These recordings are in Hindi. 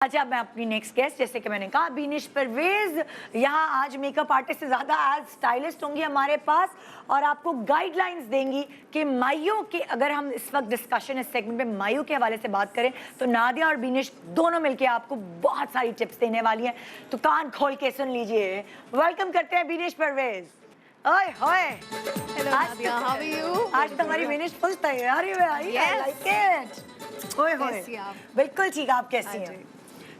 अच्छा, मैं अपनी नेक्स्ट गेस्ट, जैसे कि मैंने कहा, बीनिश परवेज यहाँ आज मेकअप आर्टिस्ट से ज़्यादा आज स्टाइलिस्ट होंगी हमारे पास और आपको गाइडलाइंस देंगी कि माइयों के, अगर हम इस वक्त डिस्कशन इस सेगमेंट में माइयों के हवाले से बात करें तो नादिया और बीनिश दोनों मिलके आपको बहुत सारी टिप्स देने वाली हैं, तो कान खोल के सुन लीजिए। वेलकम करते हैं बीनिश परवेज। ओए होए, आज तुम्हारी बीनिश फुल तैयारी में आई है, लाइक इट। ओए होए, बिल्कुल ठीक, आप कैसी हैं?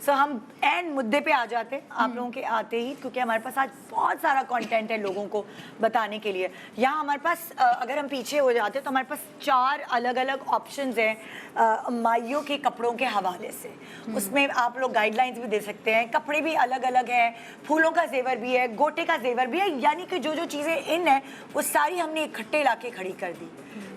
सो हम एंड मुद्दे पे आ जाते हैं आप लोगों के आते ही, क्योंकि हमारे पास आज बहुत सारा कंटेंट है लोगों को बताने के लिए। यहाँ हमारे पास अगर हम पीछे हो जाते हैं तो हमारे पास 4 अलग अलग ऑप्शंस हैं माइयों के कपड़ों के हवाले से। उसमें आप लोग गाइडलाइंस भी दे सकते हैं, कपड़े भी अलग अलग हैं, फूलों का जेवर भी है, गोटे का जेवर भी है, यानी कि जो जो चीज़ें इन है वो सारी हमने इकट्ठे ला के खड़ी कर दी।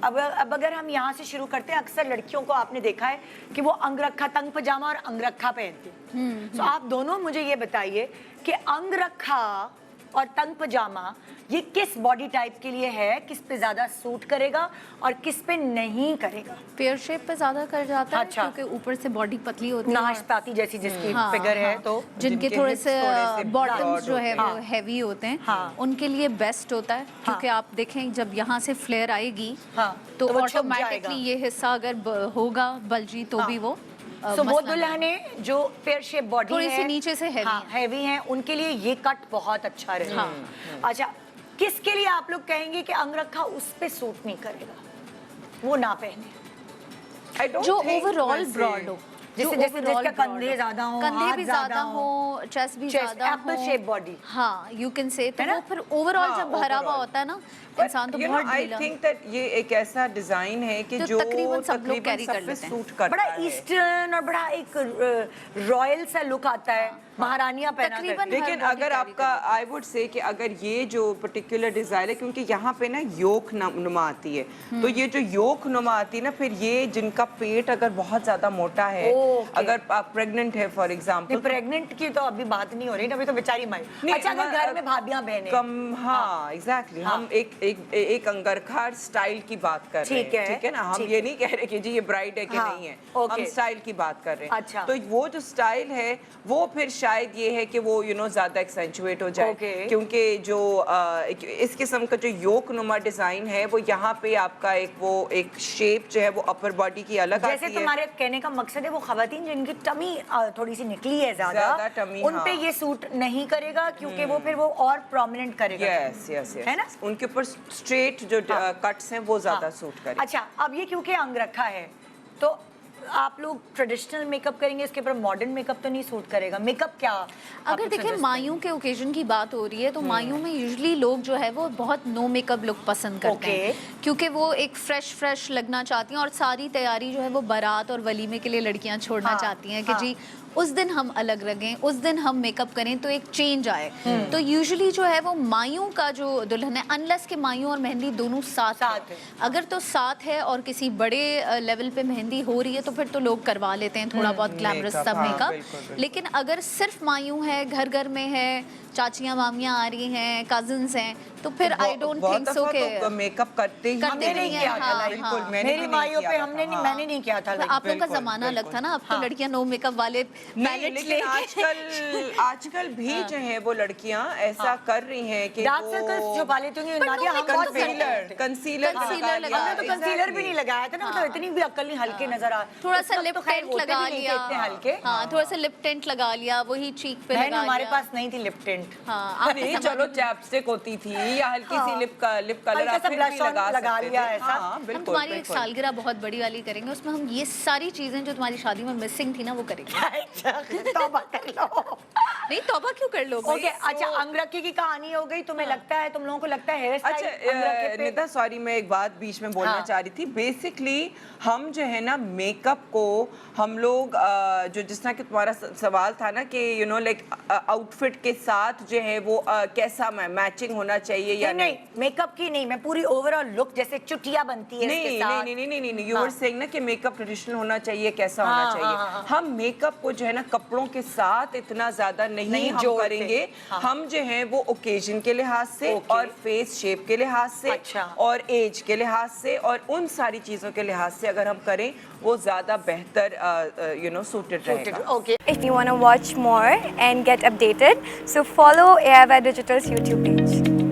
अब अगर हम यहाँ से शुरू करते हैं, अक्सर लड़कियों को आपने देखा है कि वो अंगरखा, तंग पजामा और अंगरखा पहनती हैं। तो आप दोनों मुझे ये बताइए कि अंगरखा और तंग पजामा ये किस बॉडी टाइप के लिए है, किस पे ज्यादा सूट करेगा और किस पे नहीं करेगा? पेयर शेप पे ज्यादा कर जाता है, अच्छा। क्योंकि ऊपर से बॉडी पतली होती है, नाशपाती जैसी जिसकी फिगर है, तो जिनके थोड़े से बॉटम्स जो है वो हैवी होते हैं, हाँ। उनके लिए बेस्ट होता है। क्योंकि आप देखें जब यहाँ से फ्लेयर आएगी तो वो छुप ऑटोमेटिकली ये हिस्सा अगर होगा बल्जी तो भी वो सो वो दुल्हने जो पेयर शेप बॉडी थोड़ी सी नीचे से हैवी हैं, उनके लिए ये कट बहुत अच्छा रहेगा। अच्छा, किसके लिए आप लोग कहेंगे कि अंगरखा उस पे सूट नहीं करेगा, वो ना पहने? जो ओवरऑल ब्रॉड हो, जैसे जिसके कंधे ज्यादा हो, कंधे भी ज्यादा हो, चेस्ट भी ज्यादा हो, एप्पल शेप बॉडी, हाँ यू कैन से, तो वो फिर ओवरऑल जब भरा हुआ होता है ना इंसान, तो बहुत आई थिंक दैट ये एक ऐसा डिजाइन है कि जो तकरीबन सब लोग कैरी कर लेते हैं, सूट करता बड़ा है। ईस्टर्न और बड़ा एक रॉयल सा लुक आता है, महारानियां पहना करती। लेकिन अगर आपका आई वुड से कि अगर ये जो पर्टिकुलर डिजाइन है, क्योंकि यहाँ पे ना योक नुमा आती है, तो ये जो योक नुमा आती है ना, फिर ये जिनका पेट अगर बहुत ज्यादा मोटा है, अगर आप प्रेग्नेंट है फॉर एग्जाम्पल, प्रेग्नेंट की तो अभी बात नहीं हो रही, अभी तो बेचारी माई। अच्छा, अगर घर में भाभियां बहनें कम, हाँ एग्जैक्टली, हम एक अंगरखा स्टाइल की बात कर रहे हैं, ठीक है ना, हम ये नहीं कह रहे कि जी ये ब्राइड है कि नहीं है, हम स्टाइल की बात कर रहे हैं। अच्छा। तो वो जो स्टाइल है वो फिर शायद ये है कि वो ज्यादा एक्सेंचुएट हो जाए, क्योंकि जो इस किस्म का जो योक नुमा डिजाइन है वो यहाँ पे आपका एक शेप जो है वो अपर बॉडी की अलग आती है। जैसे तुम्हारे कहने का मकसद है वो खवातीन जिनकी टमी थोड़ी सी निकली है ज्यादा टमी, उन पे ये सूट नहीं करेगा, क्योंकि वो फिर वो और प्रोमिनेंट करेगा। यस यस यस, है ना, उनके ऊपर स्ट्रेट जो कट्स हैं वो ज्यादा सूट करेगा। अच्छा, अब ये क्योंकि अंगरखा है तो आप लोग ट्रेडिशनल मेकअप करेंगे, इसके ऊपर मॉडर्न मेकअप तो नहीं सूट करेगा। मेकअप क्या अगर देखिए मायूं के ओकेजन की बात हो रही है तो मायूं में यूजुअली लोग जो है वो बहुत नो मेकअप लुक पसंद करते हैं, क्योंकि वो एक फ्रेश लगना चाहती हैं और सारी तैयारी जो है वो बारात और वलीमे के लिए लड़कियां छोड़ना चाहती हैं कि जी उस दिन हम अलग लगें, उस दिन हम मेकअप करें तो एक चेंज आए। तो यूजुअली जो है वो मायूं का जो दुल्हन है, अनलेस के मायूं और मेहंदी दोनों साथ है, अगर तो साथ है और किसी बड़े लेवल पे मेहंदी हो रही है तो फिर तो लोग करवा लेते हैं थोड़ा बहुत ग्लैमरस सब मेकअप। लेकिन अगर सिर्फ मायूं है, घर घर में है, चाचियां मामियां आ रही हैं, कजिन्स हैं, तो फिर आई डोंट थिंक सो के मेकअप करते ही नहीं किया था। बिल्कुल, मेरी माइयों पे मैंने नहीं किया था। आप लोग का जमाना अलग था ना, अब तो लड़कियां नो मेकअप वाले पैलेट्स ले, आजकल भी जो है वो लड़कियां ऐसा कर रही हैं कि डार्क सर्कल्स छुपा लेती होंगी। नादिया, हम बहुत कंसीलर तो कंसीलर भी नहीं लगाया था ना, मतलब इतनी भी अक्ल नहीं, हल्के नजर आ, थोड़ा सा लिप टेंट लगा लिया, हल्के, हाँ थोड़ा सा लिप टेंट लगा लिया, वही चीक पे लगा लिया। हमारे पास नहीं थी लिप टेंट। हाँ, नहीं चलो चैपस्टिक होती थी या हल्की सी लिप कलर आप फिर भी लगा लिया ऐसा। हम तुम्हारी एक सालगिरह बहुत बड़ी वाली करेंगे, उसमें हम ये सारी चीजें जो तुम्हारी शादी में मिसिंग थी ना वो करेंगे। तौबा कर लो। नहीं तौबा क्यों कर लो? ओके, अच्छा, अंगरखे की कहानी हो गई। तुम्हें लगता है, तुम लोगों को लगता है हेयर स्टाइल? अच्छा निदा, सॉरी मैं एक बात बीच में बोलना चाह रही थी। बेसिकली हम जो है ना मेकअप को हम लोग जो जिस तरह कि तुम्हारा सवाल था ना कि लाइक आउटफिट के साथ जो है वो कैसा मैचिंग होना चाहिए या नहीं, मेकअप की नहीं, मैं पूरी ओवरऑल लुक, जैसे चुटिया बनती है इसके साथ। नहीं, यू आर सेइंग ना कि मेकअप ट्रेडिशनल होना चाहिए, कैसा होना चाहिए। हम मेकअप को जो है ना कपड़ों के साथ इतना ज्यादा नहीं हम जोड़ते। करेंगे। हाँ। हम जो है वो ओकेजन के लिहाज से Okay. और फेस शेप के लिहाज से अच्छा। और एज के लिहाज से और उन सारी चीजों के लिहाज से अगर हम करें वो ज्यादा बेहतर सूटेड रहेगा। Okay If you want to watch more and get updated, so follow AIY Digital's YouTube page.